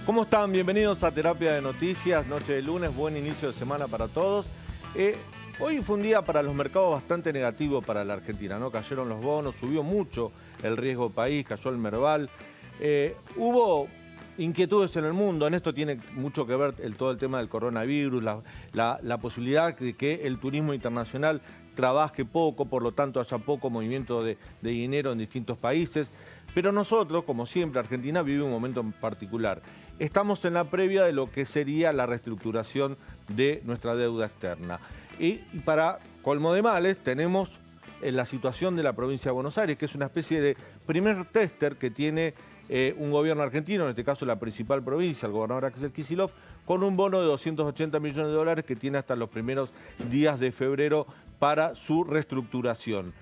¿Cómo están? Bienvenidos a Terapia de Noticias, noche de lunes, buen inicio de semana para todos. Hoy fue un día para los mercados bastante negativo para la Argentina, ¿no? Cayeron los bonos, subió mucho el riesgo país, cayó el Merval. Hubo inquietudes en el mundo, en esto tiene mucho que ver todo el tema del coronavirus, la posibilidad de que el turismo internacional trabaje poco, por lo tanto haya poco movimiento de dinero en distintos países. Pero nosotros, como siempre, Argentina vive un momento en particular. Estamos en la previa de lo que sería la reestructuración de nuestra deuda externa. Y para colmo de males tenemos la situación de la provincia de Buenos Aires, que es una especie de primer tester que tiene un gobierno argentino, en este caso la principal provincia, el gobernador Axel Kicillof, con un bono de 280 millones de dólares que tiene hasta los primeros días de febrero para su reestructuración.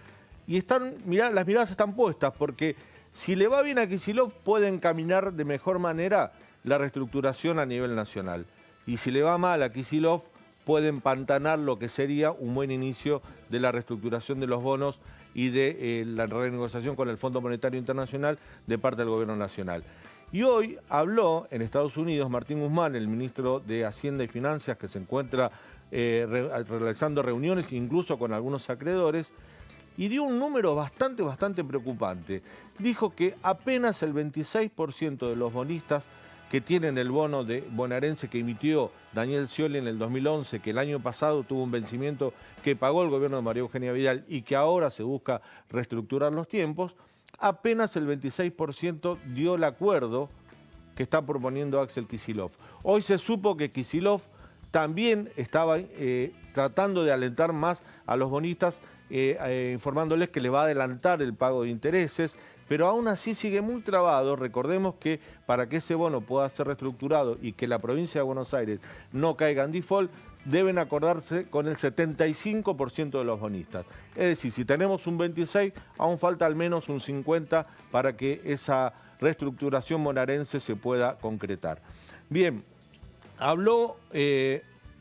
Y las miradas están puestas porque si le va bien a Kicillof puede encaminar de mejor manera la reestructuración a nivel nacional. Y si le va mal a Kicillof puede empantanar lo que sería un buen inicio de la reestructuración de los bonos y de la renegociación con el Fondo Monetario Internacional de parte del Gobierno Nacional. Y hoy habló en Estados Unidos Martín Guzmán, el ministro de Hacienda y Finanzas, que se encuentra realizando reuniones incluso con algunos acreedores, y dio un número bastante preocupante. Dijo que apenas el 26% de los bonistas que tienen el bono bonaerense que emitió Daniel Scioli en el 2011, que el año pasado tuvo un vencimiento que pagó el gobierno de María Eugenia Vidal y que ahora se busca reestructurar los tiempos, apenas el 26% dio el acuerdo que está proponiendo Axel Kicillof. Hoy se supo que Kicillof también estaba tratando de alentar más a los bonistas, informándoles que le va a adelantar el pago de intereses, pero aún así sigue muy trabado. Recordemos que para que ese bono pueda ser reestructurado y que la provincia de Buenos Aires no caiga en default, deben acordarse con el 75% de los bonistas. Es decir, si tenemos un 26%, aún falta al menos un 50% para que esa reestructuración bonaerense se pueda concretar. Bien, habló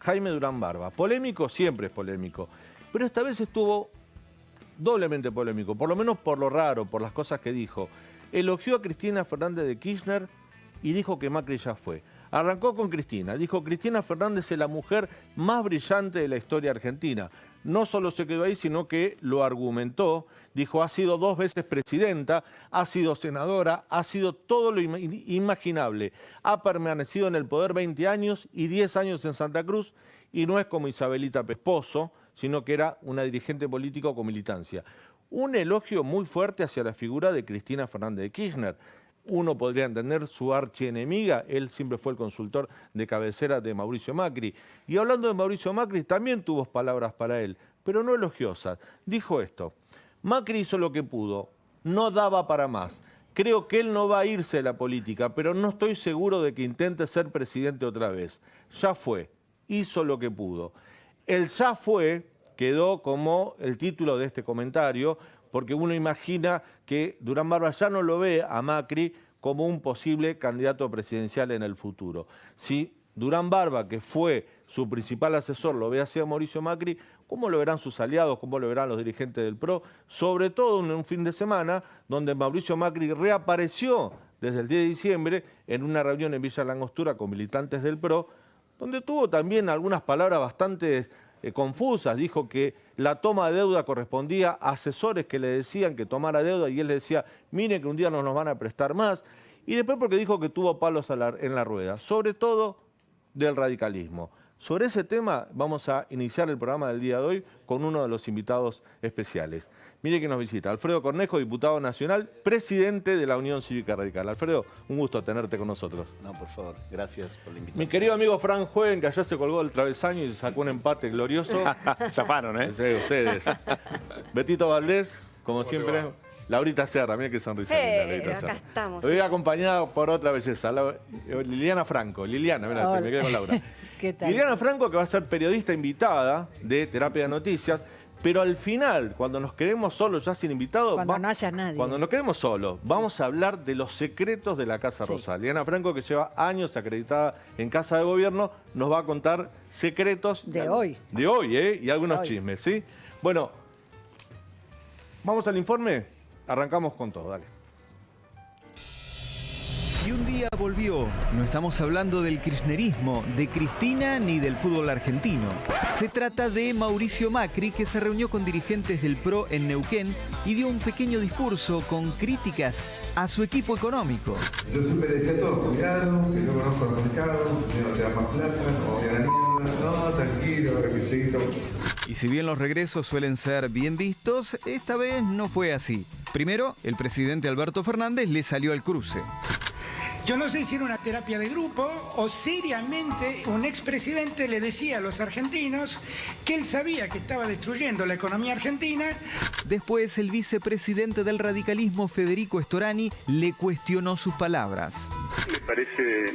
Jaime Durán Barba. Polémico, siempre es polémico, pero esta vez estuvo doblemente polémico, por lo menos por lo raro, por las cosas que dijo. Elogió a Cristina Fernández de Kirchner y dijo que Macri ya fue. Arrancó con Cristina, dijo: Cristina Fernández es la mujer más brillante de la historia argentina. No solo se quedó ahí, sino que lo argumentó. Dijo: ha sido 2 veces presidenta, ha sido senadora, ha sido todo lo imaginable. Ha permanecido en el poder 20 años y 10 años en Santa Cruz, y no es como Isabelita Pesposo, sino que era una dirigente política con militancia. Un elogio muy fuerte hacia la figura de Cristina Fernández de Kirchner. Uno podría entender su archienemiga, él siempre fue el consultor de cabecera de Mauricio Macri. Y hablando de Mauricio Macri, también tuvo palabras para él, pero no elogiosas. Dijo esto: Macri hizo lo que pudo, no daba para más. Creo que él no va a irse de la política, pero no estoy seguro de que intente ser presidente otra vez. Ya fue, hizo lo que pudo. El ya fue quedó como el título de este comentario, porque uno imagina que Durán Barba ya no lo ve a Macri como un posible candidato presidencial en el futuro. Si Durán Barba, que fue su principal asesor, lo ve hacia Mauricio Macri, ¿cómo lo verán sus aliados? ¿Cómo lo verán los dirigentes del PRO? Sobre todo en un fin de semana donde Mauricio Macri reapareció desde el 10 de diciembre en una reunión en Villa Langostura con militantes del PRO, donde tuvo también algunas palabras bastante confusas. Dijo que la toma de deuda correspondía a asesores que le decían que tomara deuda y él le decía: mire que un día no nos van a prestar más. Y después porque dijo que tuvo palos en la rueda, sobre todo del radicalismo. Sobre ese tema vamos a iniciar el programa del día de hoy con uno de los invitados especiales. Mire que nos visita Alfredo Cornejo, diputado nacional, presidente de la Unión Cívica Radical. Alfredo, un gusto tenerte con nosotros. No, por favor, gracias por la invitación. Mi querido amigo Fran Juven, que ayer se colgó del travesaño y se sacó un empate glorioso. Zafaron, ¿eh? Sí, ustedes. Betito Valdés, como siempre. Laurita Serra, mira qué sonrisa linda, Laurita acá Serra. estamos. Hoy acompañada por otra belleza, Liliana Franco. Liliana, mira, me quedé con Laura. ¿Qué tal? Liliana Franco, que va a ser periodista invitada de Terapia de Noticias, pero al final, cuando nos quedemos solos, ya sin invitados... Cuando no haya nadie. Cuando nos quedemos solos, vamos a hablar de los secretos de la Casa Rosada. Liliana Franco, que lleva años acreditada en Casa de Gobierno, nos va a contar secretos... De hoy. De hoy, y algunos chismes, ¿sí? Bueno, vamos al informe. Arrancamos con todo, dale. Y un día volvió. No estamos hablando del kirchnerismo, de Cristina ni del fútbol argentino. Se trata de Mauricio Macri, que se reunió con dirigentes del PRO en Neuquén y dio un pequeño discurso con críticas a su equipo económico. Yo siempre le decía a todos, cuidado, que yo conozco los mercados, yo no te da más plata, no voy a la mierda, no, tranquilo, requisito. Y si bien los regresos suelen ser bien vistos, esta vez no fue así. Primero, el presidente Alberto Fernández le salió al cruce. Yo no sé si era una terapia de grupo o seriamente un expresidente le decía a los argentinos que él sabía que estaba destruyendo la economía argentina. Después, el vicepresidente del radicalismo, Federico Storani, le cuestionó sus palabras. Me parece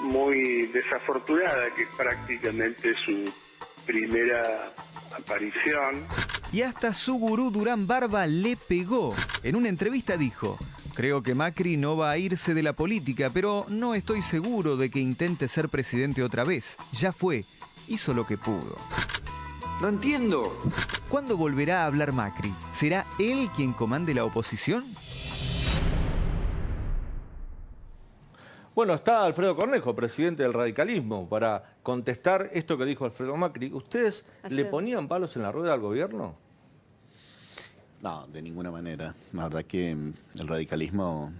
muy desafortunada que prácticamente es su primera aparición. Y hasta su gurú Durán Barba le pegó. En una entrevista dijo: creo que Macri no va a irse de la política, pero no estoy seguro de que intente ser presidente otra vez. Ya fue, hizo lo que pudo. No entiendo. ¿Cuándo volverá a hablar Macri? ¿Será él quien comande la oposición? Bueno, está Alfredo Cornejo, presidente del radicalismo, para contestar esto que dijo Alfredo Macri. ¿Ustedes le ponían palos en la rueda al gobierno? No, de ninguna manera. La verdad que el radicalismo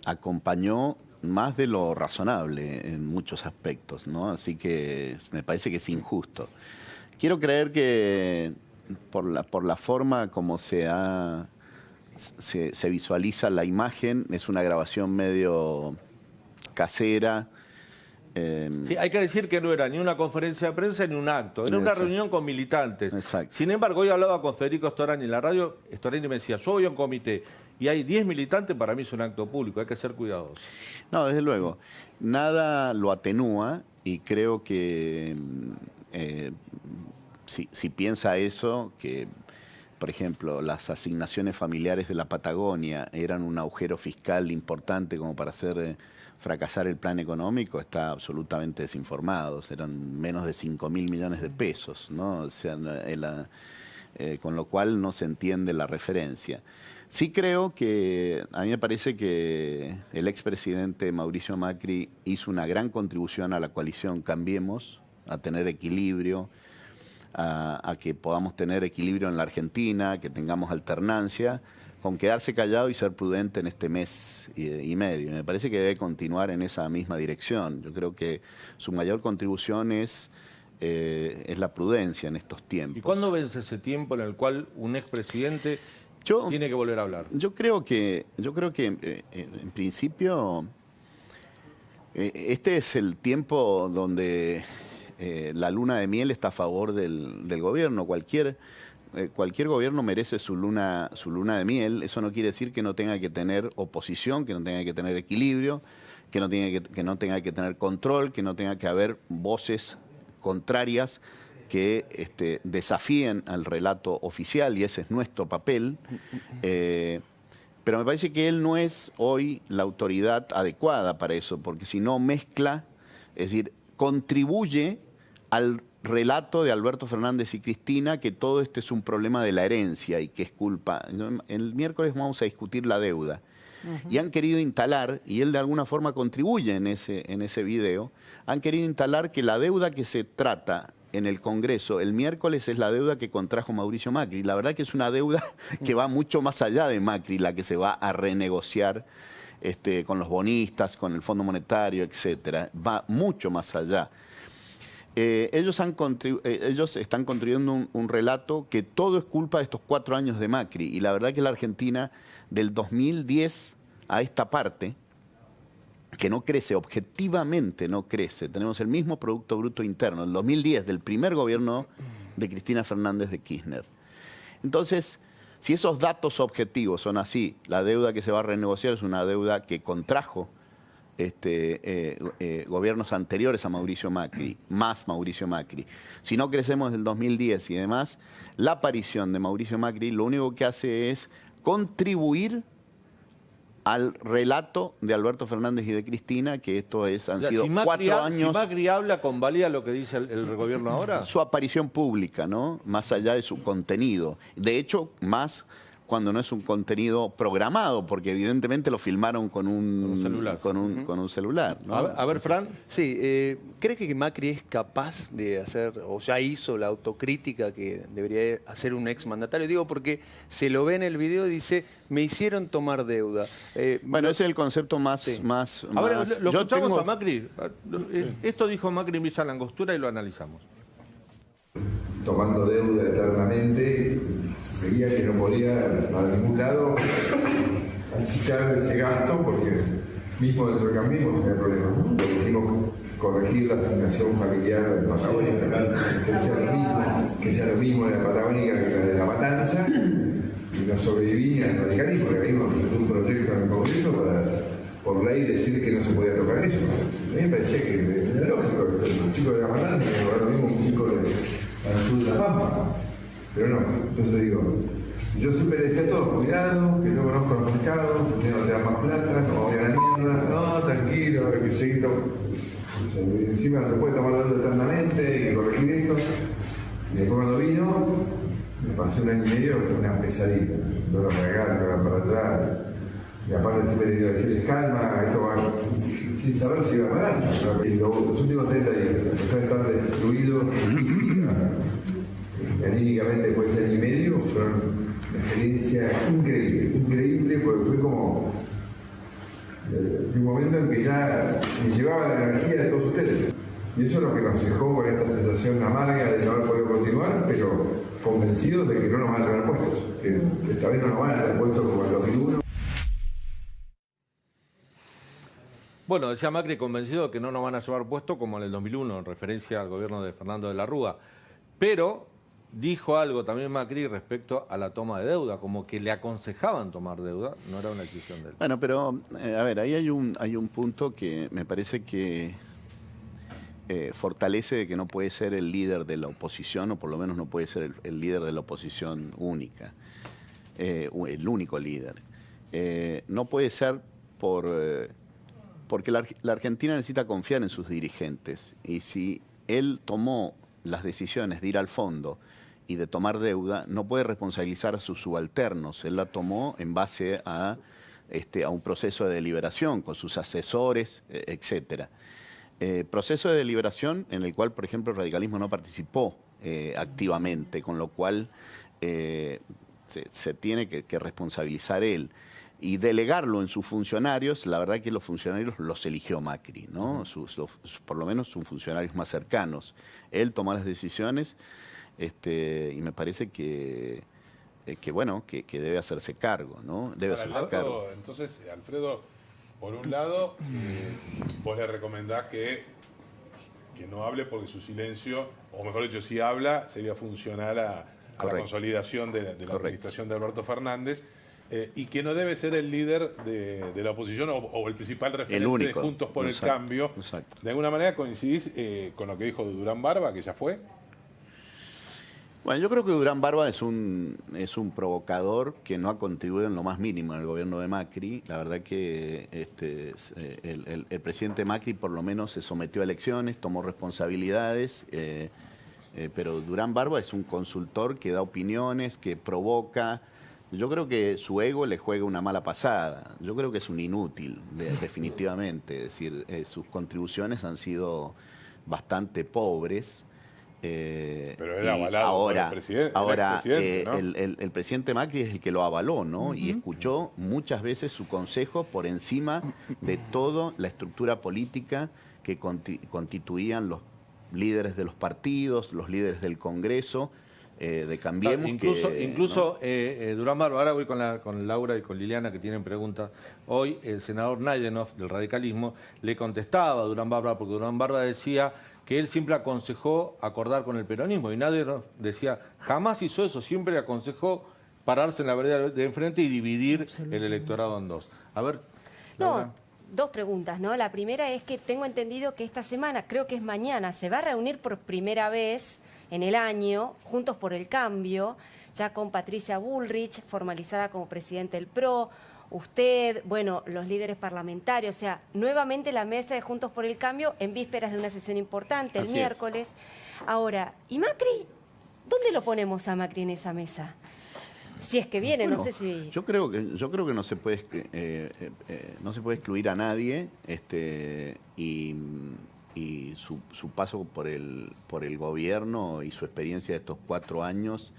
acompañó más de lo razonable en muchos aspectos, ¿no? Así que me parece que es injusto. Quiero creer que por la forma como se visualiza la imagen, es una grabación medio casera. Sí, hay que decir que no era ni una conferencia de prensa ni un acto, era una reunión con militantes. Exacto. Sin embargo, hoy hablaba con Federico Storani en la radio, Storani me decía, yo voy a un comité y hay 10 militantes, para mí es un acto público, hay que ser cuidadosos. No, desde luego, nada lo atenúa y creo que si piensa eso, que por ejemplo las asignaciones familiares de la Patagonia eran un agujero fiscal importante como para hacer fracasar el plan económico, está absolutamente desinformado. Eran menos de 5.000 millones de pesos, ¿no? O sea, con lo cual no se entiende la referencia. Sí creo que, a mí me parece que el expresidente Mauricio Macri hizo una gran contribución a la coalición Cambiemos, a tener equilibrio, a que podamos tener equilibrio en la Argentina, que tengamos alternancia, con quedarse callado y ser prudente en este mes y medio. Me parece que debe continuar en esa misma dirección. Yo creo que su mayor contribución es la prudencia en estos tiempos. ¿Y cuándo vence ese tiempo en el cual un expresidente tiene que volver a hablar? Yo creo que en principio este es el tiempo donde la luna de miel está a favor del gobierno. Cualquier gobierno merece su luna de miel. Eso no quiere decir que no tenga que tener oposición, que no tenga que tener equilibrio, que no tenga que tener control, que no tenga que haber voces contrarias que desafíen al relato oficial, y ese es nuestro papel. Pero me parece que él no es hoy la autoridad adecuada para eso, porque si no mezcla, es decir, contribuye al relato de Alberto Fernández y Cristina que todo esto es un problema de la herencia y que es culpa. El miércoles vamos a discutir la deuda. Y han querido instalar, y él de alguna forma contribuye en ese video, han querido instalar que la deuda que se trata en el Congreso el miércoles es la deuda que contrajo Mauricio Macri. La verdad que es una deuda que va mucho más allá de Macri, la que se va a renegociar con los bonistas, con el Fondo Monetario, etcétera. Va mucho más allá. Ellos están construyendo un relato que todo es culpa de estos 4 años de Macri. Y la verdad que la Argentina, del 2010 a esta parte, que no crece, objetivamente no crece. Tenemos el mismo Producto Bruto Interno, el 2010, del primer gobierno de Cristina Fernández de Kirchner. Entonces, si esos datos objetivos son así, la deuda que se va a renegociar es una deuda que contrajo gobiernos anteriores a Mauricio Macri, más Mauricio Macri. Si no crecemos desde el 2010 y demás, la aparición de Mauricio Macri lo único que hace es contribuir al relato de Alberto Fernández y de Cristina, que esto han sido 4 años... Si Macri habla, ¿convalida lo que dice el gobierno ahora? Su aparición pública, ¿no? Más allá de su contenido. De hecho, más cuando no es un contenido programado, porque evidentemente lo filmaron con un celular. Con un celular, ¿no? A ver, Fran. Sí, ¿cree que Macri es capaz de hacer, o ya hizo la autocrítica que debería hacer un exmandatario? Digo, porque se lo ve en el video y dice, me hicieron tomar deuda. Bueno, ese es el concepto más... Sí. A ver, lo Yo escuchamos tengo- a Macri. Esto dijo Macri en Villa Langostura y lo analizamos. Tomando deuda eternamente, veía que no podía a ningún lado achicar ese gasto porque mismo dentro de Cambiemos había problemas, ¿no? Decimos corregir la asignación familiar patagónica, que sea lo mismo de la patagónica que la de la Matanza, y no sobrevivía al radicalismo, porque habíamos un proyecto en el Congreso para, por ley, decir que no se podía tocar eso. A mí me parecía que era lógico, los chicos de la Matanza, que ahora mismo un chico al sur de La Pampa. Pero no, entonces digo, yo siempre le decía a todos, cuidado, que yo conozco los mercados, que no te da más plata, no voy a la mierda, no, tranquilo, hay que seguirlo. O sea, encima se puede tomar deuda eternamente, hay que corregir esto. Y después cuando vino, me pasé un año y medio, fue una pesadilla. No lo regalan, para atrás. Y aparte siempre le iba a decirles, calma, esto va sin saber si va a parar. Y los últimos 30 días, empezó a estar destruido anímicamente después de año y medio, fueron una experiencia increíble, porque fue como un momento en que ya me llevaba la energía de todos ustedes. Y eso es lo que nos dejó con esta sensación amarga de no haber podido continuar, pero convencidos de que no nos van a llevar puestos, que esta vez no nos van a llevar puestos como el 2001. Bueno, decía Macri convencido de que no nos van a llevar puesto como en el 2001, en referencia al gobierno de Fernando de la Rúa. Pero dijo algo también Macri respecto a la toma de deuda, como que le aconsejaban tomar deuda, no era una decisión de él. Bueno, pero, a ver, ahí hay un punto que me parece que fortalece de que no puede ser el líder de la oposición, o por lo menos no puede ser el líder de la oposición única, el único líder. No puede ser porque la Argentina necesita confiar en sus dirigentes, y si él tomó las decisiones de ir al fondo y de tomar deuda, no puede responsabilizar a sus subalternos. Él la tomó en base a un proceso de deliberación con sus asesores, etcétera. Proceso de deliberación en el cual, por ejemplo, el radicalismo no participó activamente, con lo cual se tiene que responsabilizar él. Y delegarlo en sus funcionarios, la verdad que los funcionarios los eligió Macri, ¿no? Por lo menos sus funcionarios más cercanos. Él tomó las decisiones y me parece que debe hacerse cargo, ¿no? Debe hacerse cargo. Entonces, Alfredo, por un lado, vos le recomendás que no hable porque su silencio, o mejor dicho, si habla, sería funcional a la consolidación de la administración de Alberto Fernández. Y que no debe ser el líder de la oposición o el principal referente de Juntos por el Cambio. Exacto. De alguna manera coincidís con lo que dijo Durán Barba, que ya fue. Bueno, yo creo que Durán Barba es un provocador que no ha contribuido en lo más mínimo en el gobierno de Macri. La verdad que el presidente Macri por lo menos se sometió a elecciones, tomó responsabilidades, pero Durán Barba es un consultor que da opiniones, que provoca. Yo creo que su ego le juega una mala pasada. Yo creo que es un inútil, definitivamente. Es decir, sus contribuciones han sido bastante pobres. Pero era avalado por el presidente. Ahora, ¿no? el presidente Macri es el que lo avaló, ¿no? Y escuchó muchas veces su consejo por encima de toda la estructura política que constituían los líderes de los partidos, los líderes del Congreso, de Cambiemos. Incluso Durán Barba, ahora voy con Laura y con Liliana que tienen preguntas. Hoy el senador Naidenov del radicalismo le contestaba a Durán Barba, porque Durán Barba decía que él siempre aconsejó acordar con el peronismo, y Naidenov decía, jamás hizo eso, siempre aconsejó pararse en la vereda de enfrente y dividir el electorado en dos. A ver, Laura. No, dos preguntas, ¿no? La primera es que tengo entendido que esta semana, creo que es mañana, se va a reunir por primera vez en el año, Juntos por el Cambio, ya con Patricia Bullrich, formalizada como presidente del PRO, usted, bueno, los líderes parlamentarios, o sea, nuevamente la mesa de Juntos por el Cambio en vísperas de una sesión importante, el miércoles. Ahora, ¿y Macri? ¿Dónde lo ponemos a Macri en esa mesa? Si es que viene, Bueno, no sé si... Yo creo que no se puede excluir a nadie, y su paso por el gobierno y su experiencia de estos 4 años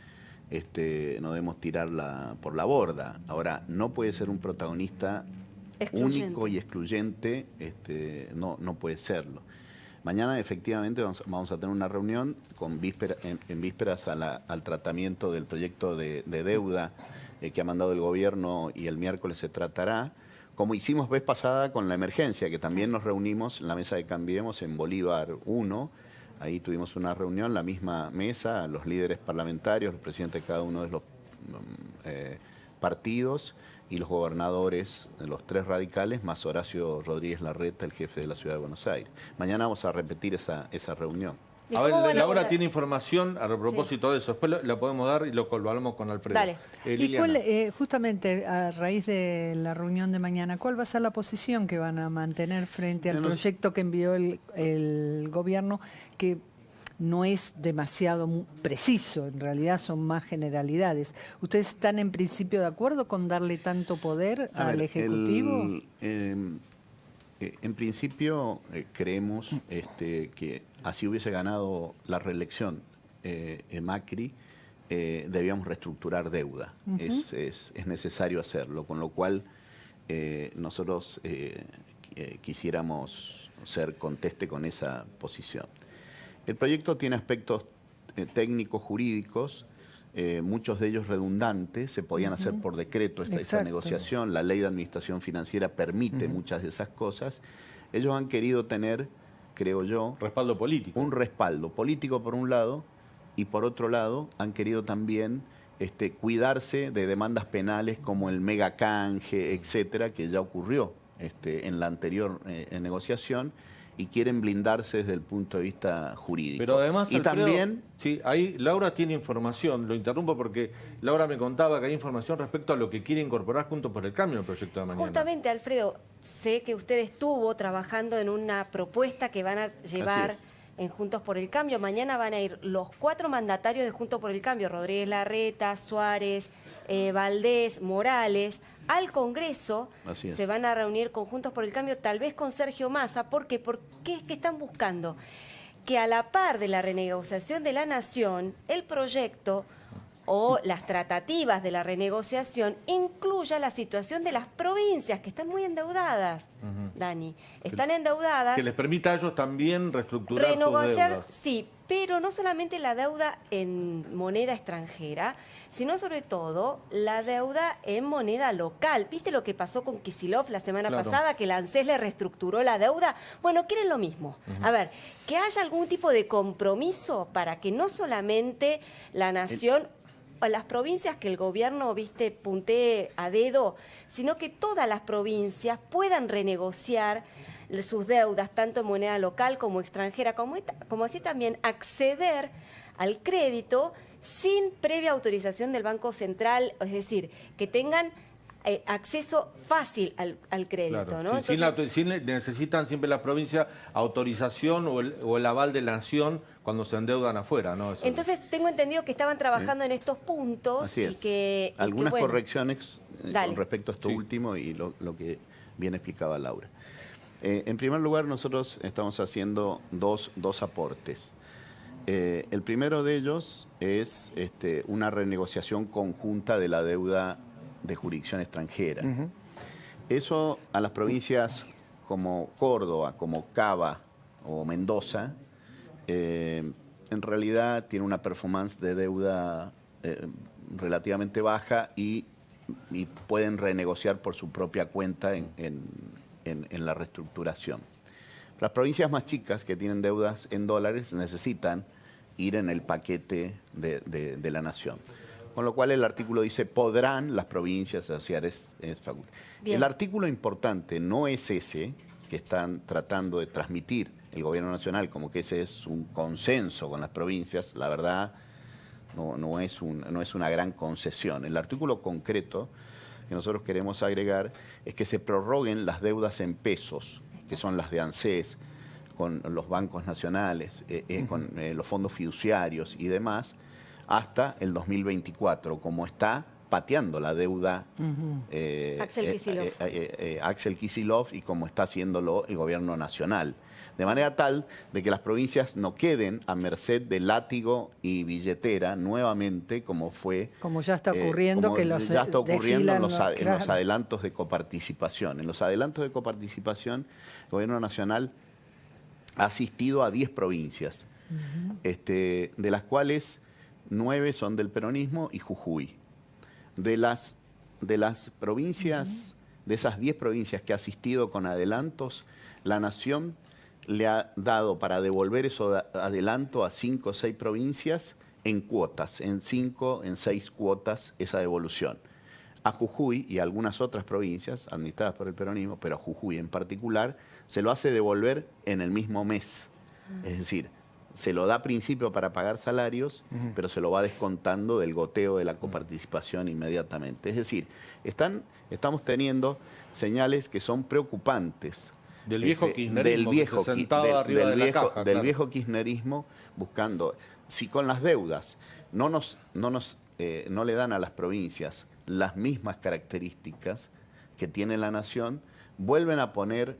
no debemos tirarla por la borda. Ahora, no puede ser un protagonista único y excluyente, no puede serlo. Mañana efectivamente vamos a tener una reunión en vísperas al tratamiento del proyecto de deuda que ha mandado el gobierno, y el miércoles se tratará, como hicimos vez pasada con la emergencia, que también nos reunimos en la mesa de Cambiemos en Bolívar 1. Ahí tuvimos una reunión, la misma mesa, los líderes parlamentarios, los presidentes de cada uno de los partidos y los gobernadores, los 3 radicales, más Horacio Rodríguez Larreta, el jefe de la Ciudad de Buenos Aires. Mañana vamos a repetir esa reunión. A ver, Laura tiene información a propósito de eso. Después la podemos dar y lo hablamos con Alfredo. Dale. ¿Y cuál, justamente a raíz de la reunión de mañana, cuál va a ser la posición que van a mantener frente al proyecto que envió el gobierno, que no es demasiado preciso, en realidad son más generalidades? ¿Ustedes están en principio de acuerdo con darle tanto poder al Ejecutivo? En principio creemos que así hubiese ganado la reelección Macri, debíamos reestructurar deuda. Es necesario hacerlo, con lo cual nosotros quisiéramos ser conteste con esa posición. El proyecto tiene aspectos técnicos, jurídicos, muchos de ellos redundantes, se podían hacer por decreto esta negociación, la ley de administración financiera permite muchas de esas cosas. Ellos han querido tener, creo yo, respaldo político. Un respaldo político por un lado, y por otro lado han querido también cuidarse de demandas penales como el mega canje, etcétera, que ya ocurrió en la anterior negociación, y quieren blindarse desde el punto de vista jurídico. Pero además, y Alfredo, también... Sí, ahí Laura tiene información, lo interrumpo porque Laura me contaba que hay información respecto a lo que quiere incorporar Juntos por el Cambio en el proyecto de mañana. Justamente, Alfredo, sé que usted estuvo trabajando en una propuesta que van a llevar en Juntos por el Cambio. Mañana van a ir los 4 mandatarios de Juntos por el Cambio, Rodríguez Larreta, Suárez, Valdés, Morales, al Congreso. Se van a reunir con Juntos por el Cambio, tal vez con Sergio Massa. ¿Por qué? Porque es que están buscando que a la par de la renegociación de la Nación, el proyecto o las tratativas de la renegociación incluya la situación de las provincias, que están muy endeudadas, Dani. Están endeudadas. Que les permita a ellos también reestructurar sus deudas. Sí, pero no solamente la deuda en moneda extranjera, sino sobre todo la deuda en moneda local. ¿Viste lo que pasó con Kicillof la semana pasada, que la ANSES le reestructuró la deuda? Bueno, quieren lo mismo. A ver, que haya algún tipo de compromiso para que no solamente la Nación o las provincias que el gobierno, puntee a dedo, sino que todas las provincias puedan renegociar sus deudas, tanto en moneda local como extranjera, como así también acceder al crédito sin previa autorización del Banco Central, es decir, que tengan acceso fácil al crédito. Claro. ¿No? Necesitan siempre las provincias autorización o el aval de la Nación cuando se endeudan afuera, ¿no? Entonces tengo entendido que estaban trabajando en estos puntos. Así es. Y que algunas bueno, correcciones con respecto a esto último y lo que bien explicaba Laura. En primer lugar, nosotros estamos haciendo dos aportes. El primero de ellos es una renegociación conjunta de la deuda de jurisdicción extranjera. Eso a las provincias como Córdoba, como Cava o Mendoza, en realidad tiene una performance de deuda relativamente baja y pueden renegociar por su propia cuenta en la reestructuración. Las provincias más chicas que tienen deudas en dólares necesitan ir en el paquete de la Nación. Con lo cual el artículo dice, podrán las provincias asociar es facultad. El artículo importante no es ese que están tratando de transmitir el Gobierno Nacional, como que ese es un consenso con las provincias. La verdad, no es una gran concesión. El artículo concreto que nosotros queremos agregar es que se prorroguen las deudas en pesos, que son las de ANSES, con los bancos nacionales, con los fondos fiduciarios y demás, hasta el 2024, como está pateando la deuda Axel Kicillof y como está haciéndolo el gobierno nacional. De manera tal de que las provincias no queden a merced de látigo y billetera nuevamente, como fue... Como ya está ocurriendo, que los ya está ocurriendo en los claro. adelantos de coparticipación. En los adelantos de coparticipación, el gobierno nacional ha asistido a 10 provincias, de las cuales 9 son del peronismo y Jujuy. De las provincias, de esas 10 provincias que ha asistido con adelantos, la Nación le ha dado para devolver eso adelanto a 5 o 6 provincias en cuotas, en 5, en 6 cuotas esa devolución. A Jujuy y a algunas otras provincias administradas por el peronismo, pero a Jujuy en particular, se lo hace devolver en el mismo mes. Es decir, se lo da a principio para pagar salarios, pero se lo va descontando del goteo de la coparticipación inmediatamente. Es decir, estamos teniendo señales que son preocupantes. Del viejo kirchnerismo, del viejo kirchnerismo, buscando, si con las deudas no le dan a las provincias las mismas características que tiene la Nación, vuelven a poner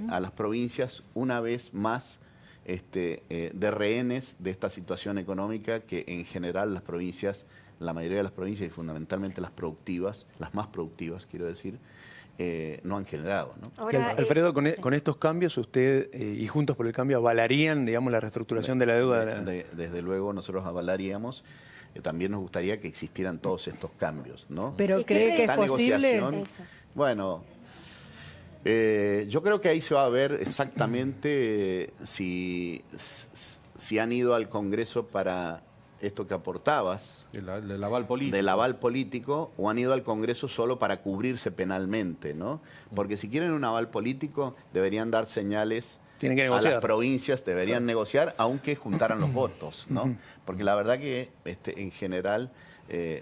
a las provincias una vez más de rehenes de esta situación económica que en general las provincias, la mayoría de las provincias y fundamentalmente las productivas, las más productivas quiero decir, no han generado, ¿no? Ahora, Alfredo, con estos cambios, usted y Juntos por el Cambio avalarían, digamos, la reestructuración de la deuda. Desde luego nosotros avalaríamos. También nos gustaría que existieran todos estos cambios, ¿no? ¿Pero cree que es posible? Bueno, yo creo que ahí se va a ver exactamente si han ido al Congreso para esto que aportabas, del aval político. Del aval político, o han ido al Congreso solo para cubrirse penalmente, ¿no? Porque si quieren un aval político, deberían dar señales a las provincias, deberían negociar, aunque juntaran los votos, ¿no? Porque la verdad que en general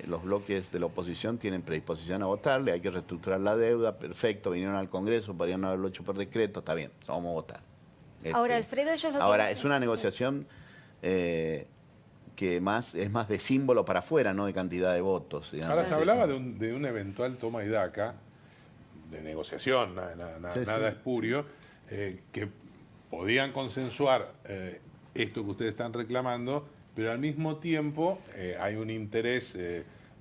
los bloques de la oposición tienen predisposición a votarle, hay que reestructurar la deuda, perfecto, vinieron al Congreso, podrían haberlo hecho por decreto, está bien, vamos a votar. Ahora, Alfredo, ellos lo Ahora, es una negociación que es más de símbolo para afuera, no de cantidad de votos. Digamos. Ahora se hablaba de un eventual toma y daca, de negociación, nada espurio, que podían consensuar esto que ustedes están reclamando, pero al mismo tiempo hay un interés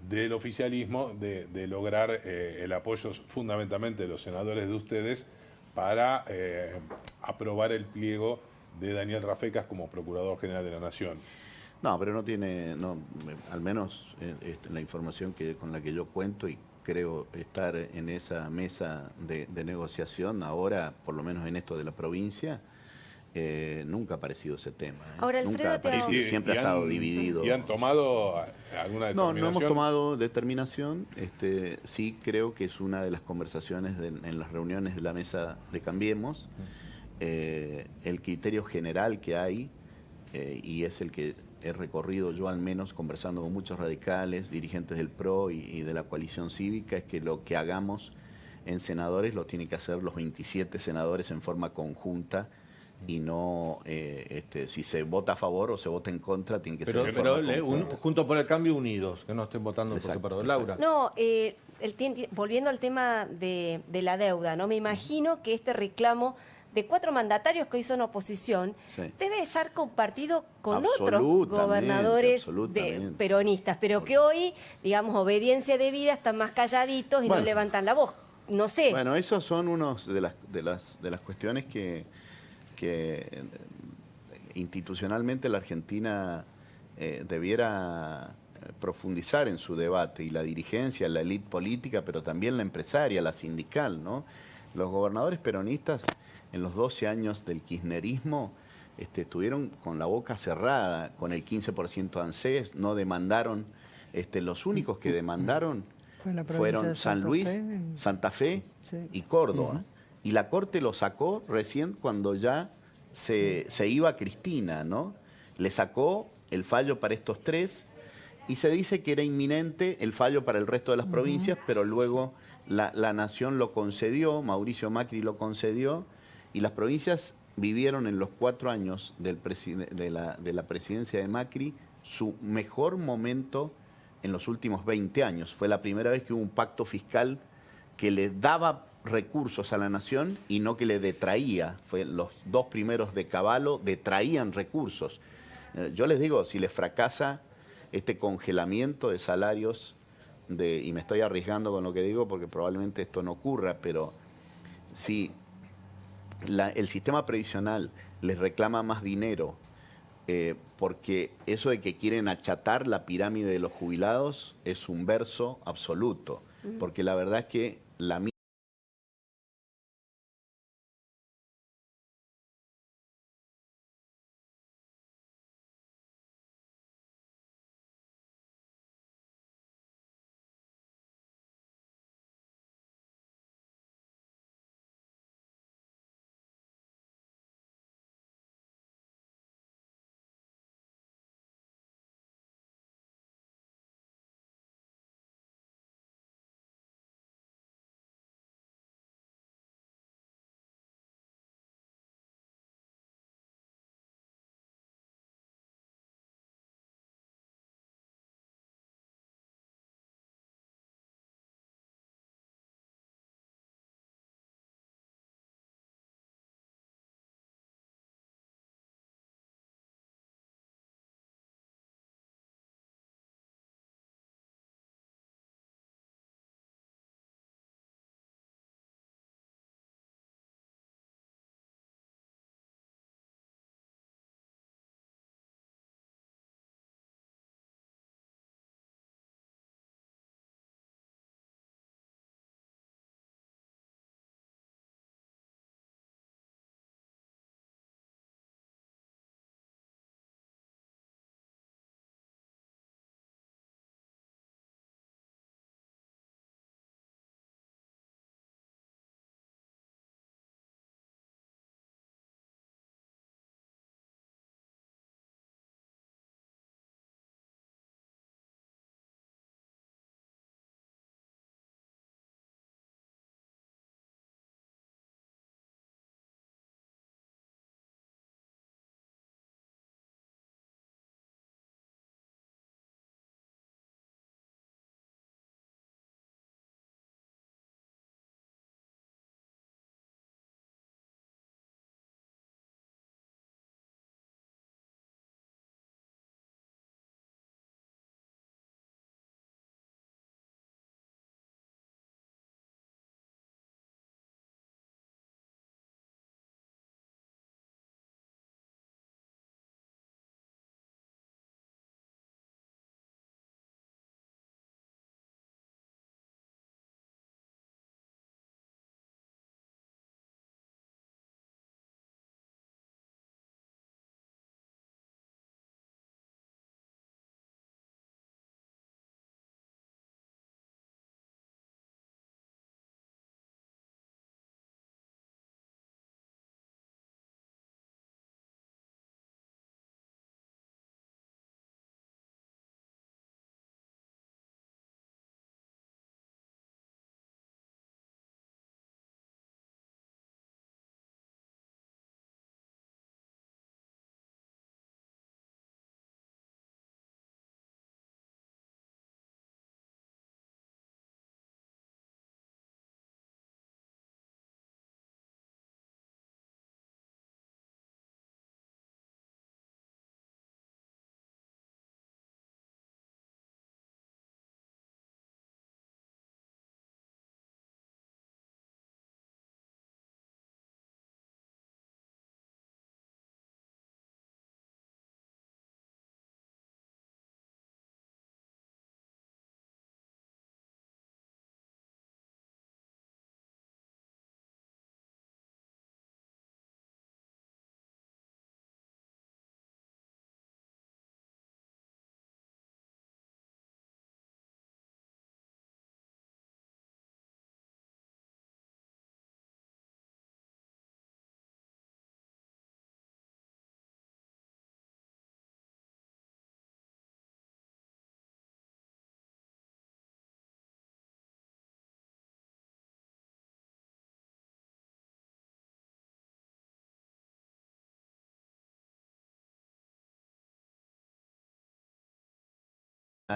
del oficialismo de lograr el apoyo fundamentalmente de los senadores de ustedes para aprobar el pliego de Daniel Rafecas como Procurador General de la Nación. No, pero no tiene, al menos la información con la que yo cuento y creo estar en esa mesa de negociación ahora, por lo menos en esto de la provincia, nunca ha aparecido ese tema. Ahora, Alfredo, siempre ha estado dividido. ¿Y han tomado alguna determinación? No hemos tomado determinación. Sí creo que es una de las conversaciones en las reuniones de la mesa de Cambiemos. El criterio general que hay, y es el que he recorrido yo al menos conversando con muchos radicales, dirigentes del PRO y de la coalición cívica, es que lo que hagamos en senadores lo tienen que hacer los 27 senadores en forma conjunta y no si se vota a favor o se vota en contra, tiene que ser en forma conjunta. Junto por el Cambio unidos, que no estén votando por separado. Laura. No, volviendo al tema de la deuda, ¿no? Me imagino que este reclamo de 4 mandatarios que hoy son oposición, debe estar compartido con otros gobernadores peronistas, pero que hoy, digamos, obediencia debida, están más calladitos y no levantan la voz. No sé. Bueno, esos son unos de las cuestiones que institucionalmente la Argentina debiera profundizar en su debate, y la dirigencia, la élite política, pero también la empresaria, la sindical, ¿no? Los gobernadores peronistas en los 12 años del kirchnerismo estuvieron con la boca cerrada, con el 15% de ANSES, no demandaron, los únicos que demandaron fueron San Luis, Santa Fe y Córdoba. Y la Corte lo sacó recién cuando ya se iba Cristina, ¿no? Le sacó el fallo para estos 3 y se dice que era inminente el fallo para el resto de las provincias, pero luego la Nación lo concedió, Mauricio Macri lo concedió, y las provincias vivieron en los 4 años de la presidencia de Macri su mejor momento en los últimos 20 años. Fue la primera vez que hubo un pacto fiscal que le daba recursos a la nación y no que le detraía. Los dos primeros de Cavallo detraían recursos. Yo les digo, si les fracasa este congelamiento de salarios, y me estoy arriesgando con lo que digo porque probablemente esto no ocurra, pero si el sistema previsional les reclama más dinero, porque eso de que quieren achatar la pirámide de los jubilados es un verso absoluto, porque la verdad es que la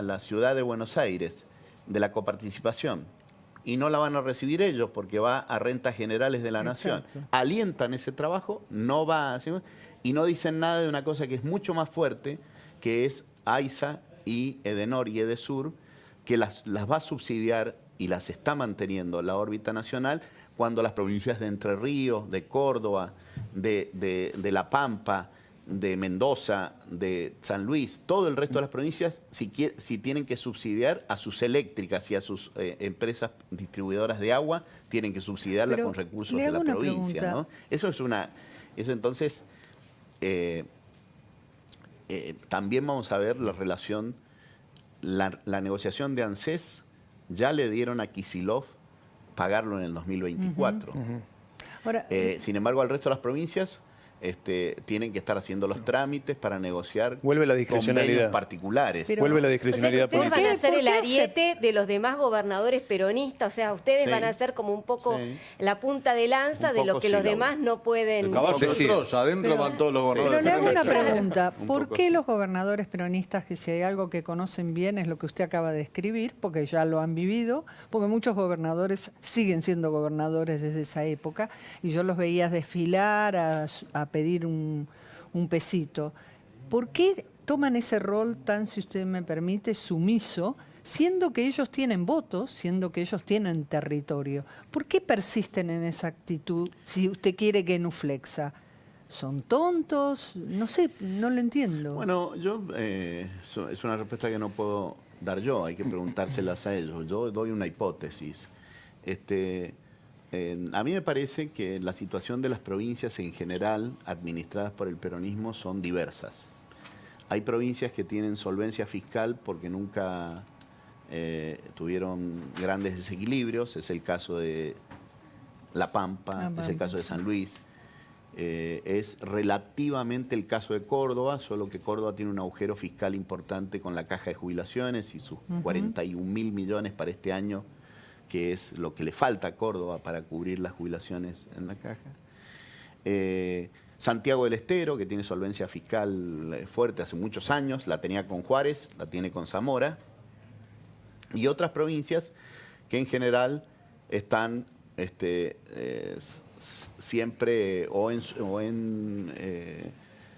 la ciudad de Buenos Aires de la coparticipación y no la van a recibir ellos porque va a rentas generales de la nación. Alientan ese trabajo, no va a... y no dicen nada de una cosa que es mucho más fuerte, que es AISA y Edenor y Edesur, que las va a subsidiar y las está manteniendo la órbita nacional cuando las provincias de Entre Ríos, de Córdoba, de La Pampa, de Mendoza, de San Luis, todo el resto de las provincias, si tienen que subsidiar a sus eléctricas y a sus empresas distribuidoras de agua, tienen que subsidiarla con recursos de la provincia, ¿no? Eso entonces, también vamos a ver la relación, la negociación de ANSES, ya le dieron a Kicillof pagarlo en el 2024. Ahora, sin embargo, al resto de las provincias tienen que estar haciendo los trámites para negociar convenios particulares. Vuelve la discrecionalidad política. Ustedes van a ser el ariete de los demás gobernadores peronistas, o sea, ustedes van a ser como un poco la punta de lanza de lo que los demás no pueden... El caballo de Troya, adentro van todos los gobernadores peronistas. Pero le hago una pregunta, Un ¿por poco qué sí. los gobernadores peronistas, que si hay algo que conocen bien es lo que usted acaba de describir, porque ya lo han vivido, porque muchos gobernadores siguen siendo gobernadores desde esa época, y yo los veía desfilar a pedir un pesito. ¿Por qué toman ese rol tan, si usted me permite, sumiso, siendo que ellos tienen votos, siendo que ellos tienen territorio? ¿Por qué persisten en esa actitud si usted quiere genuflexa? ¿Son tontos? No sé, no lo entiendo. Bueno, es una respuesta que no puedo dar yo, hay que preguntárselas a ellos. Yo doy una hipótesis. A mí me parece que la situación de las provincias en general, administradas por el peronismo, son diversas. Hay provincias que tienen solvencia fiscal porque nunca tuvieron grandes desequilibrios, es el caso de La Pampa, es el caso de San Luis. Es relativamente el caso de Córdoba, solo que Córdoba tiene un agujero fiscal importante con la caja de jubilaciones y sus 41.000 millones para este año, que es lo que le falta a Córdoba para cubrir las jubilaciones en la caja. Santiago del Estero, que tiene solvencia fiscal fuerte hace muchos años, la tenía con Juárez, la tiene con Zamora, y otras provincias que en general están siempre o en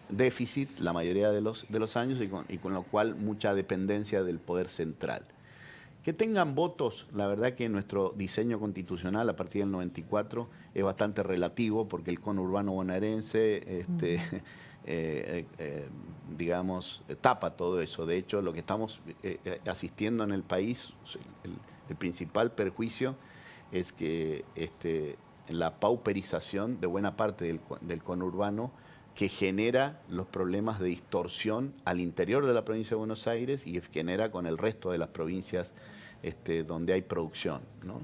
déficit la mayoría de los años y con lo cual mucha dependencia del poder central. Que tengan votos, la verdad que nuestro diseño constitucional a partir del 94 es bastante relativo porque el conurbano bonaerense, digamos, tapa todo eso. De hecho, lo que estamos asistiendo en el país, el principal perjuicio es que la pauperización de buena parte del conurbano que genera los problemas de distorsión al interior de la provincia de Buenos Aires y que genera con el resto de las provincias donde hay producción, ¿no?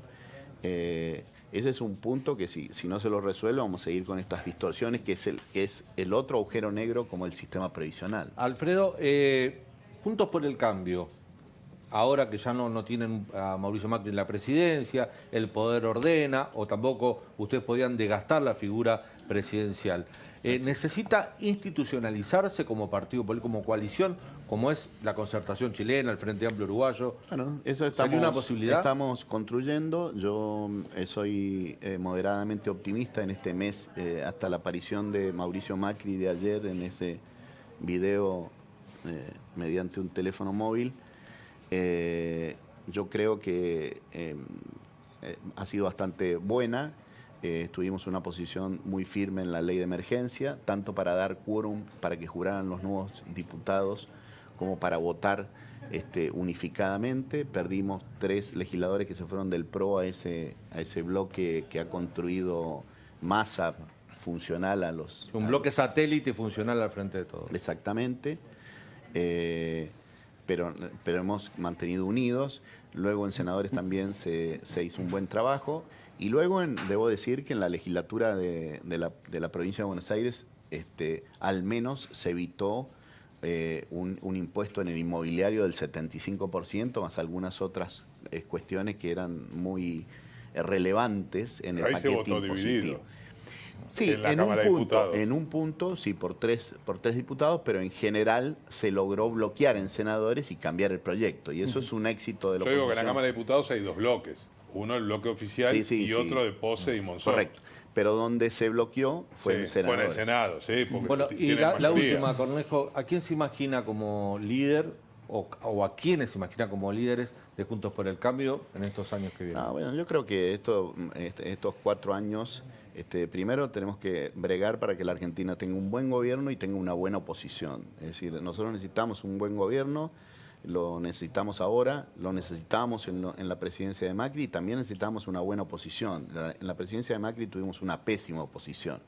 Ese es un punto que si no se lo resuelve vamos a seguir con estas distorsiones, que es el otro agujero negro como el sistema previsional. Alfredo, Juntos por el Cambio, ahora que ya no tienen a Mauricio Macri en la presidencia, el poder ordena, o tampoco ustedes podían desgastar la figura presidencial. ¿Necesita institucionalizarse como partido político, como coalición, como es la Concertación Chilena, el Frente Amplio Uruguayo? Bueno, eso ¿Sería una posibilidad? Estamos construyendo. Yo soy moderadamente optimista en este mes, hasta la aparición de Mauricio Macri de ayer en ese video mediante un teléfono móvil. Yo creo que ha sido bastante buena. Tuvimos una posición muy firme en la ley de emergencia, tanto para dar quórum para que juraran los nuevos diputados como para votar unificadamente. Perdimos 3 legisladores que se fueron del PRO a ese bloque que ha construido Massa funcional a los... Un bloque satélite funcional al frente de todos. Exactamente. Pero hemos mantenido unidos. Luego en senadores también se hizo un buen trabajo. Y luego debo decir que en la legislatura de la provincia de Buenos Aires al menos se evitó un impuesto en el inmobiliario del 75%, más algunas otras cuestiones que eran muy relevantes en el paquete impositivo. Sí, en la Cámara de Diputados. En un punto, sí, por tres diputados, pero en general se logró bloquear en senadores y cambiar el proyecto. Y eso es un éxito de la Yo digo que en la oposición. Cámara de Diputados hay dos bloques. Uno el bloque oficial y otro de Pose y Monzón. Correcto. Pero donde se bloqueó fue en Fue en el Senado, sí. Porque Bueno, y tienen la mayoría. última, Cornejo, ¿a quién se imagina como líder o a quiénes se imagina como líderes de Juntos por el Cambio en estos años que vienen? Bueno, yo creo que estos 4 años, primero tenemos que bregar para que la Argentina tenga un buen gobierno y tenga una buena oposición. Es decir, nosotros necesitamos un buen gobierno, lo necesitamos ahora, lo necesitamos en la presidencia de Macri y también necesitamos una buena oposición. En la presidencia de Macri tuvimos una pésima oposición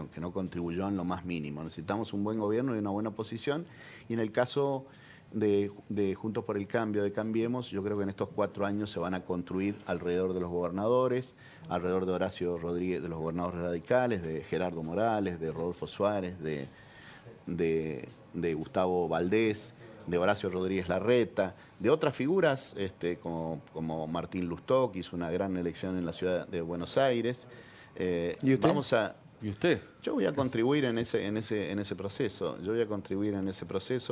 que no contribuyó en lo más mínimo. Necesitamos un buen gobierno y una buena oposición. Y en el caso de Juntos por el Cambio, de Cambiemos, yo creo que en estos 4 años se van a construir alrededor de los gobernadores, alrededor de Horacio Rodríguez, de los gobernadores radicales, de Gerardo Morales, de Rodolfo Suárez, de Gustavo Valdés, de Horacio Rodríguez Larreta, de otras figuras como Martín Lustó, que hizo una gran elección en la ciudad de Buenos Aires. ¿Y usted? ¿Y usted? Yo voy a contribuir en ese proceso.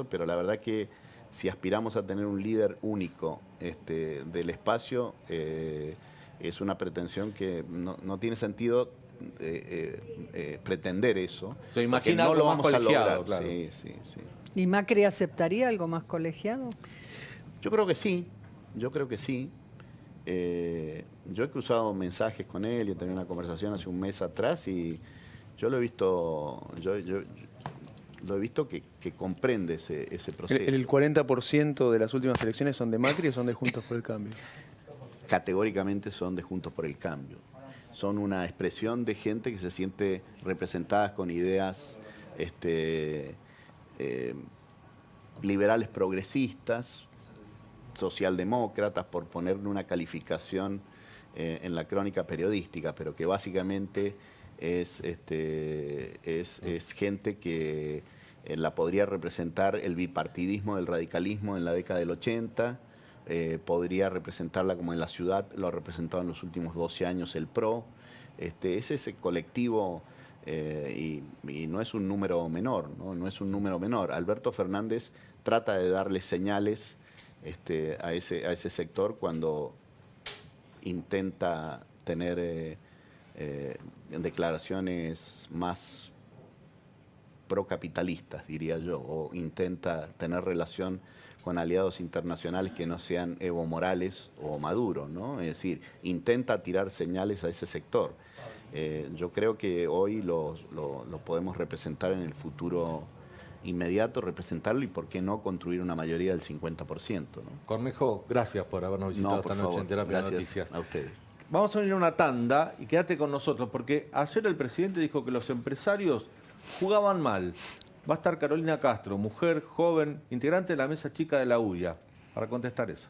Pero la verdad que si aspiramos a tener un líder único del espacio, es una pretensión que no tiene sentido pretender eso. Se imagina no algo lo más vamos a colegiado, lograr. claro. Sí. ¿Y Macri aceptaría algo más colegiado? Yo creo que sí. Yo he cruzado mensajes con él y he tenido una conversación hace un mes atrás y yo lo he visto, que comprende ese proceso. ¿El 40% de las últimas elecciones son de Macri o son de Juntos por el Cambio? Categóricamente son de Juntos por el Cambio. Son una expresión de gente que se siente representada con ideas liberales progresistas, socialdemócratas, por ponerle una calificación en la crónica periodística, pero que básicamente es gente que la podría representar el bipartidismo del radicalismo en la década del 80, podría representarla como en la ciudad lo ha representado en los últimos 12 años el PRO. Es ese colectivo y no es un número menor, no es un número menor. Alberto Fernández trata de darle señales a ese sector cuando intenta tener declaraciones más procapitalistas, diría yo, o intenta tener relación con aliados internacionales que no sean Evo Morales o Maduro, ¿no? Es decir, intenta tirar señales a ese sector. Yo creo que hoy lo podemos representar en el futuro inmediato, representarlo y por qué no construir una mayoría del 50%, ¿no? Cornejo, gracias por habernos visitado esta noche en Terapia de Gracias Noticias. a ustedes. Vamos a unir una tanda y quédate con nosotros porque ayer el presidente dijo que los empresarios jugaban mal. Va a estar Carolina Castro, mujer, joven, integrante de la mesa chica de la UIA, para contestar eso.